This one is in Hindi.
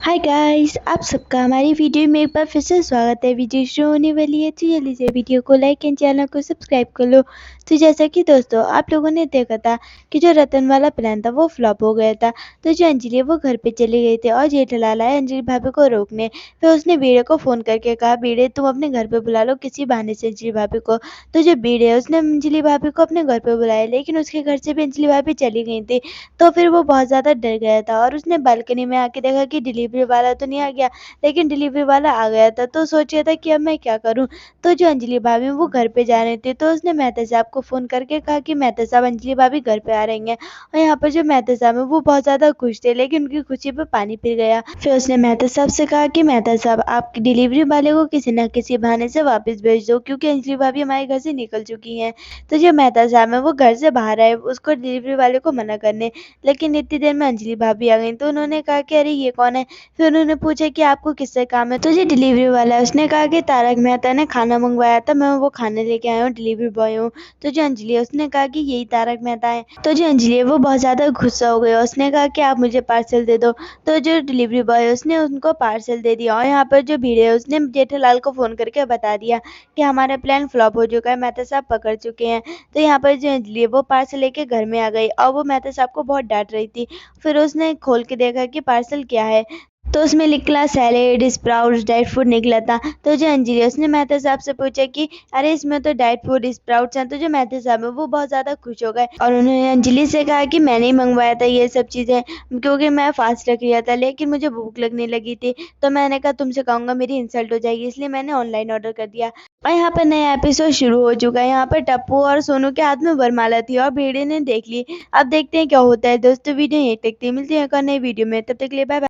हाय गाइस, आप सबका हमारी वीडियो में एक बार फिर से स्वागत है। वीडियो शुरू होने वाली है तो जल्दी से वीडियो को लाइक एंड चैनल को सब्सक्राइब कर लो। तो जैसा कि दोस्तों आप लोगों ने देखा था कि जो रतन वाला प्लान था वो फ्लॉप हो गया था। तो जो अंजलि है वो घर पे चली गई थी और जेठालाल आए अंजलि भाभी को रोकने। फिर उसने बीड़े को फ़ोन करके कहा, बीड़े तुम अपने घर पे बुला लो किसी बहाने से अंजलि भाभी को। तो जो बीड़े है उसने अंजलि भाभी को अपने घर पे बुलाया, लेकिन उसके घर से भी अंजलि भाभी चली गई थी। तो फिर वो बहुत ज़्यादा डर गया था और उसने बालकनी में आके देखा कि डिलीवरी वाला तो नहीं आ गया, लेकिन डिलीवरी वाला आ गया था। तो सोच रहा था कि अब मैं क्या करूँ? तो जो अंजलि भाभी हैं वो घर पे जा रहे थे, तो उसने मेहता साहब को फ़ोन करके कहा कि मेहता साहब अंजलि भाभी घर पे आ रही हैं। और यहाँ पर जो मेहता साहब हैं वो बहुत ज़्यादा खुश थे, लेकिन उनकी खुशी पे पानी फिर गया। फिर उसने मेहता साहब से कहा कि मेहता साहब आप डिलीवरी वाले को किसी न किसी बहाने से वापस भेज दो, क्योंकि अंजलि भाभी हमारे घर से निकल चुकी हैं। तो जो मेहता साहब हैं वो घर से बाहर आए उसको डिलीवरी वाले को मना करने, लेकिन इतनी देर में अंजलि भाभी आ गईं। तो उन्होंने कहा कि अरे ये कौन है? फिर उन्होंने पूछा कि आपको किससे काम है? तो जो डिलीवरी वाला है उसने कहा कि तारक मेहता ने खाना मंगवाया था, मैं वो खाना लेके आया हूँ, डिलीवरी बॉय हूँ। तो जो अंजलि है उसने कहा कि यही तारक मेहता है। तो जो अंजलि है वो बहुत ज़्यादा गुस्सा हो गई, उसने कहा कि आप मुझे पार्सल दे दो। तो जो डिलीवरी बॉय है उसने उनको पार्सल दे दिया और यहाँ पर जो भीड़ है उसने जेठालाल को फ़ोन करके बता दिया कि हमारा प्लान फ्लॉप हो चुका है, मेहता साहब पकड़ चुके हैं। तो यहाँ पर जो अंजलि है वो पार्सल लेके घर में आ गई और वो मेहता साहब को बहुत डांट रही थी। फिर उसने खोल के देखा कि पार्सल क्या है, तो उसमें निकला सैलेड, स्प्राउट्स, ड्राई फ्रूट निकला था। तो जो अंजलि है उसने मेहता साहब से पूछा कि अरे इसमें तो ड्राई फ्रूट स्प्राउट्स हैं। तो जो मेहता साहब है वो बहुत ज़्यादा खुश हो गए और उन्होंने अंजलि से कहा कि मैंने ही मंगवाया था ये सब चीज़ें, क्योंकि मैं फास्ट रख लिया था, लेकिन मुझे भूख लगने लगी थी। तो मैंने कहा तुमसे कहूँगा मेरी इंसल्ट हो जाएगी, इसलिए मैंने ऑनलाइन ऑर्डर कर दिया। और यहाँ पर नया एपिसोड शुरू हो चुका है। यहाँ पर टप्पू और सोनू के हाथ में वरमाला थी और भेड़े ने देख ली। अब देखते हैं क्या होता है। दोस्तों वीडियो यहीं तक थी, मिलते हैं एक और नई वीडियो में, तब तक के लिए बाय बाय।